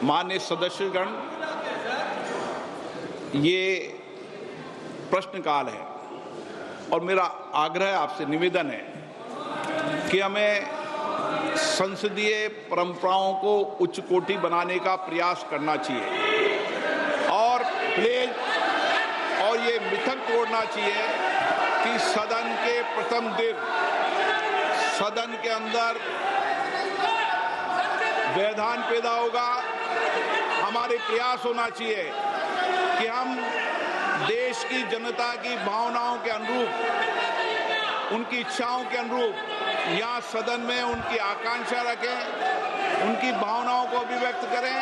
माननीय सदस्यगण, ये प्रश्नकाल है और मेरा आग्रह आपसे निवेदन है कि हमें संसदीय परंपराओं को उच्च कोटि बनाने का प्रयास करना चाहिए और प्लीज और ये मिथक तोड़ना चाहिए कि सदन के प्रथम दिन सदन के अंदर व्यवधान पैदा होगा। हमारे प्रयास होना चाहिए कि हम देश की जनता की भावनाओं के अनुरूप, उनकी इच्छाओं के अनुरूप यहाँ सदन में उनकी आकांक्षा रखें, उनकी भावनाओं को अभिव्यक्त करें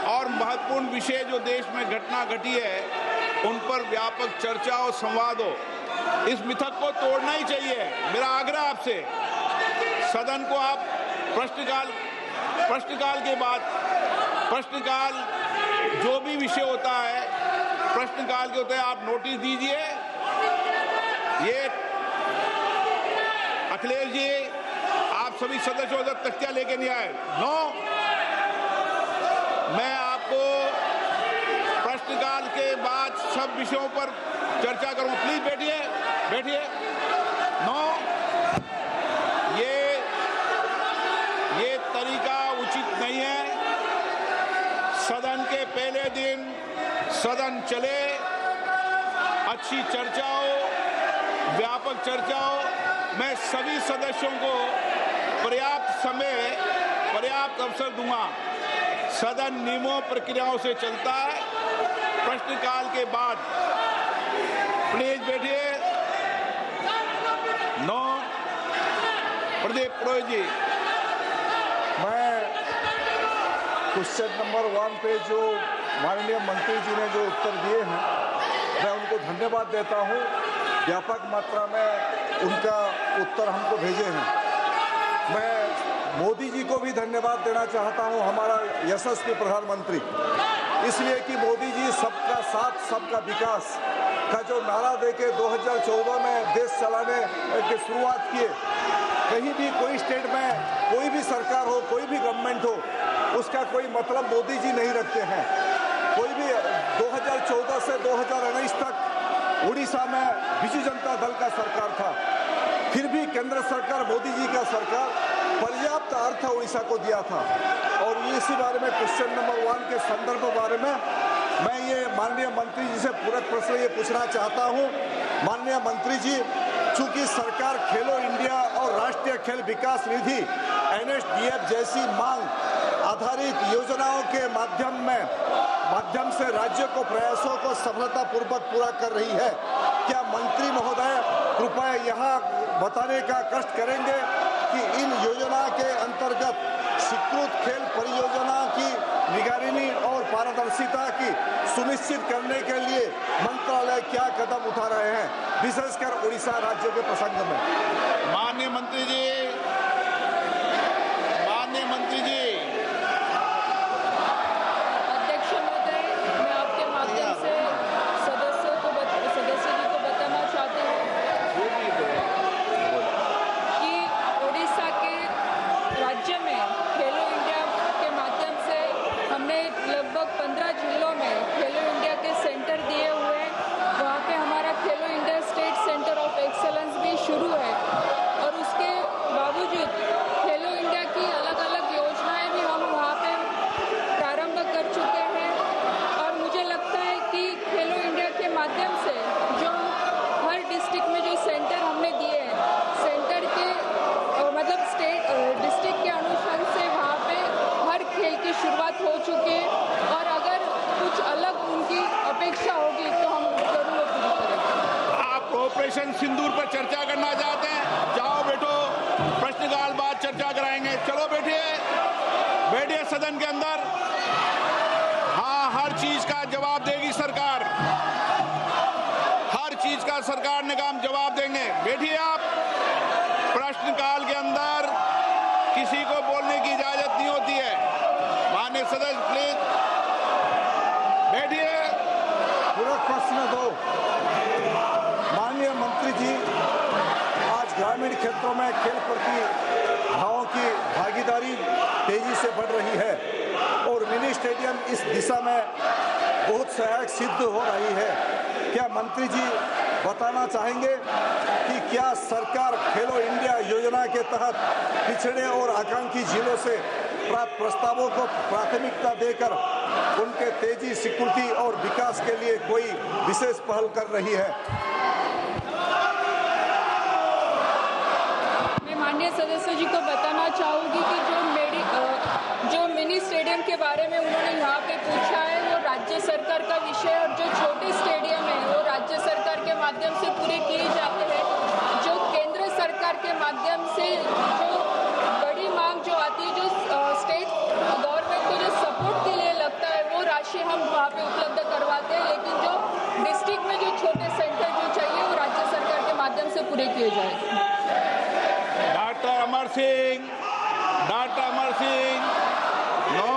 और महत्वपूर्ण विषय जो देश में घटना घटी है उन पर व्यापक चर्चा और संवाद हो। इस मिथक को तोड़ना ही चाहिए। मेरा आग्रह आपसे, सदन को आप प्रश्नकाल के बाद प्रश्नकाल जो भी विषय होता है प्रश्नकाल के होते हैं, आप नोटिस दीजिए। ये अखिलेश जी, आप सभी सदस्यों तक तख्तियां लेके नहीं आए। नो, मैं आपको प्रश्नकाल के बाद सब विषयों पर चर्चा करूं। प्लीज बैठिए, बैठिए। नो, ये तरीका उचित नहीं है। सदन के पहले दिन सदन चले, अच्छी चर्चा हो, व्यापक चर्चा हो। मैं सभी सदस्यों को पर्याप्त समय, पर्याप्त अवसर दूंगा। सदन नियमों प्रक्रियाओं से चलता है। प्रश्नकाल के बाद प्लीज बैठिए। नो, प्रदीप पुरोहित जी। मैं क्वेश्चन नंबर 1 पे जो माननीय मंत्री जी ने जो उत्तर दिए हैं, मैं उनको धन्यवाद देता हूं। व्यापक मात्रा में उनका उत्तर हमको भेजे हैं। मैं मोदी जी को भी धन्यवाद देना चाहता हूं, हमारा यशस्वी प्रधानमंत्री, इसलिए कि मोदी जी सबका साथ सबका विकास का जो नारा देके 2014 में देश चलाने की शुरुआत किए। कहीं भी कोई स्टेट में कोई भी सरकार हो, कोई भी गवर्नमेंट हो, उसका कोई मतलब मोदी जी नहीं रखते हैं। कोई भी 2014 से 2019 तक उड़ीसा में बीजू जनता दल का सरकार था, फिर भी केंद्र सरकार, मोदी जी का सरकार पर्याप्त अर्थ उड़ीसा को दिया था। और इसी बारे में क्वेश्चन नंबर 1 के संदर्भ बारे में मैं ये माननीय मंत्री जी से पूरक प्रश्न ये पूछना चाहता हूँ। माननीय मंत्री जी, चूंकि सरकार खेलो इंडिया और राष्ट्रीय खेल विकास निधि NSDF जैसी मांग आधारित योजनाओं के माध्यम से राज्यों को प्रयासों को सफलतापूर्वक पूरा कर रही है, क्या मंत्री महोदय कृपया यहाँ बताने का कष्ट करेंगे कि इन योजना के अंतर्गत स्वीकृत खेल परियोजना की निगरानी और पारदर्शिता की सुनिश्चित करने के लिए मंत्रालय क्या कदम उठा रहे हैं, विशेषकर उड़ीसा राज्य के प्रसंग में? माननीय मंत्री जी, अध्यक्ष महोदय, मैं आपके माध्यम से सदस्य जी को बताना चाहती हूँ कि उड़ीसा के राज्य में खेलो इंडिया के माध्यम से हमने लगभग 15 जिलों में खेलो इंडिया के सेंटर दिए हुए हैं। वहाँ पे हमारा खेलो India state centre of excellence भी शुरू है और उसके बावजूद खेलो इंडिया की अलग अलग योजनाएं भी हम वहाँ पे प्रारंभ कर चुके हैं। और मुझे लगता है कि खेलो इंडिया के माध्यम से जो हर डिस्ट्रिक्ट में जो सेंटर हमने दिए हैं, सेंटर के मतलब स्टेट डिस्ट्रिक्ट के अनुसार से वहाँ पे हर खेल की शुरुआत हो चुकी है और अगर कुछ अलग उनकी अपेक्षा होगी तो हम जरूर पूरी करेंगे। आप ऑपरेशन सिंदूर पर चर्चा करना चाहते हैं? जाओ बैठो, प्रश्नकाल बाद चर्चा कराएंगे। चलो बैठिए, बैठिए सदन के अंदर। हाँ, हर चीज का जवाब देगी सरकार, हर चीज का सरकार ने काम जवाब देंगे। बैठिए आप। प्रश्नकाल के अंदर किसी को बोलने की इजाजत नहीं होती है। माननीय सदस्य प्लीज बैठिए। पूरक प्रश्न 2। माननीय मंत्री जी, आज ग्रामीण क्षेत्रों में खेल प्रतिभाओं की भागीदारी तेजी से बढ़ रही है और मिनी स्टेडियम इस दिशा में बहुत सहायक सिद्ध हो रही है। क्या मंत्री जी बताना चाहेंगे कि क्या सरकार खेलो इंडिया योजना के तहत पिछड़े और आकांक्षी जिलों से प्राप्त प्रस्तावों को प्राथमिकता देकर उनके तेजी, सिक्योरिटी और विकास के लिए कोई विशेष पहल कर रही है? मैं माननीय सदस्य जी को बताना चाहूँगी कि जो मिनी स्टेडियम के बारे में उन्होंने यहाँ पे पूछा है वो राज्य सरकार का विषय है और जो छोटे स्टेडियम है वो राज्य सरकार के माध्यम से पूरे किए जाते हैं। जो केंद्र सरकार के माध्यम से जो बड़ी मांग जो आती है, जो स्टेट गवर्नमेंट को जो सपोर्ट के लिए लगता है वो राशि हम वहाँ पे उपलब्ध करवाते हैं, लेकिन जो डिस्ट्रिक्ट में जो छोटे सेंटर जो चाहिए वो राज्य सरकार के माध्यम से पूरे किए जाएंगे। Doctor Amar Singh, no.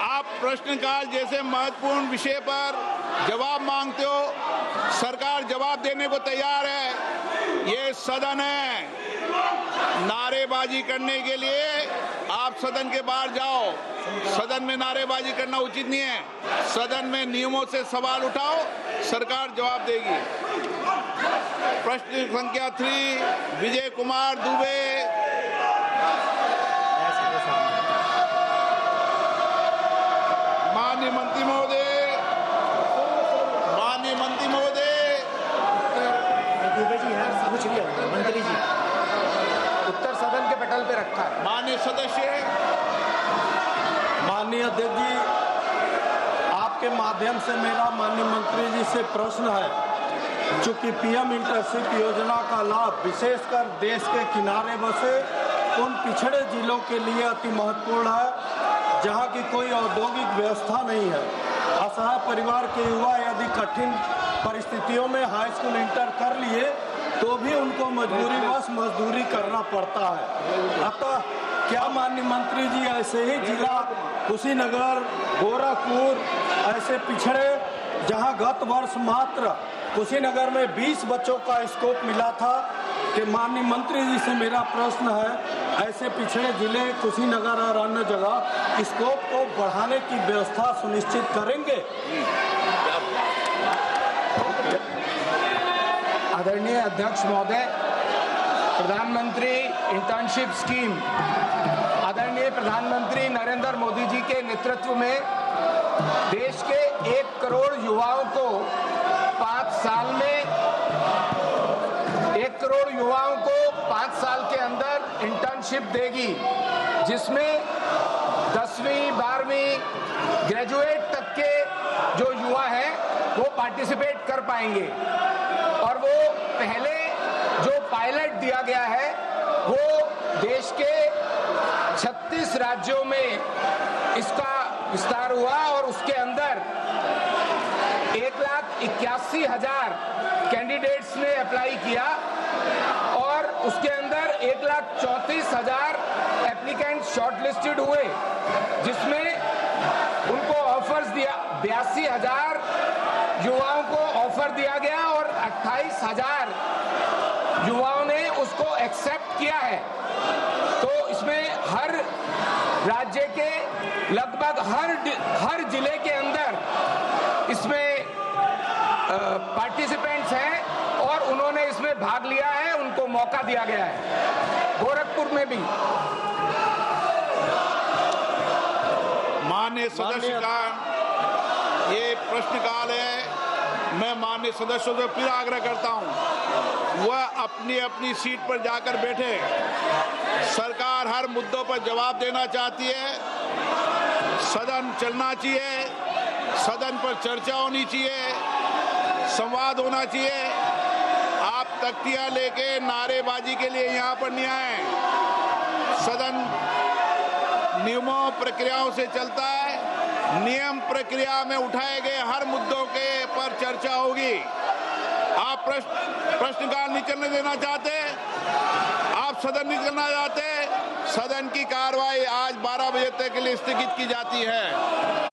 आप प्रश्नकाल जैसे महत्वपूर्ण विषय पर जवाब मांगते हो, सरकार जवाब देने को तैयार है। ये सदन है, नारेबाजी करने के लिए आप सदन के बाहर जाओ। सदन में नारेबाजी करना उचित नहीं है। सदन में नियमों से सवाल उठाओ, सरकार जवाब देगी। प्रश्न संख्या 3 विजय कुमार दुबे। माननीय मंत्री महोदय, दुबे जी यहाँ पूछ लिया मंत्री जी, उत्तर सदन के पटल पे रखा है। माननीय सदस्य। माननीय अध्यक्ष जी, आपके माध्यम से मेरा माननीय मंत्री जी से प्रश्न है। चूँकि पीएम इंटर्नशिप योजना का लाभ विशेषकर देश के किनारे बसे उन पिछड़े जिलों के लिए अति महत्वपूर्ण है जहां की कोई औद्योगिक व्यवस्था नहीं है। असहाय परिवार के युवा यदि कठिन परिस्थितियों में हाई स्कूल इंटर कर लिए तो भी उनको मजबूरीवश मजदूरी करना पड़ता है। अतः क्या माननीय मंत्री जी ऐसे ही जिला कुशीनगर, गोरखपुर ऐसे पिछड़े जहां गत वर्ष मात्र कुशीनगर में 20 बच्चों का स्कोप मिला था कि माननीय मंत्री जी से मेरा प्रश्न है, ऐसे पिछड़े जिले कुशीनगर और अन्य जगह स्कोप को बढ़ाने की व्यवस्था सुनिश्चित करेंगे? आदरणीय अध्यक्ष महोदय, प्रधानमंत्री इंटर्नशिप स्कीम आदरणीय प्रधानमंत्री नरेंद्र मोदी जी के नेतृत्व में देश के 1 करोड़ युवाओं को 5 साल में 1 करोड़ युवाओं को 5 साल के अंदर इंटर्नशिप देगी, जिसमें 10वीं 12वीं ग्रेजुएट तक के जो युवा हैं वो पार्टिसिपेट कर पाएंगे। और वो पहले जो पायलट दिया गया है वो देश के 36 राज्यों में इसका विस्तार हुआ और उसके अंदर 1,81,000 कैंडिडेट्स ने अप्लाई किया और उसके अंदर 1,34,000 एप्लीकेंट शॉर्टलिस्टेड हुए, जिसमें उनको ऑफर्स दिया, 82,000 युवाओं को ऑफर दिया गया और 28,000 युवाओं ने उसको एक्सेप्ट किया है। तो इसमें हर राज्य के लगभग हर जिले के अंदर इसमें पार्टिसिपेंट्स हैं और उन्होंने इसमें भाग लिया है, उनको मौका दिया गया है। गोरखपुर में भी माननीय सदस्य का ये प्रश्नकाल है। मैं माननीय सदस्यों से फिर आग्रह करता हूं, वह अपनी अपनी सीट पर जाकर बैठे। सरकार हर मुद्दों पर जवाब देना चाहती है। सदन चलना चाहिए, सदन पर चर्चा होनी चाहिए, संवाद होना चाहिए। आप तख्तियां लेके नारेबाजी के लिए यहाँ पर नहीं आए। सदन नियमों प्रक्रियाओं से चलता है। नियम प्रक्रिया में उठाए गए हर मुद्दों के पर चर्चा होगी। आप प्रश्नकाल नहीं चलने देना चाहते, आप सदन नहीं करना चाहते, सदन की कार्रवाई आज 12 बजे तक के लिए स्थगित की जाती है।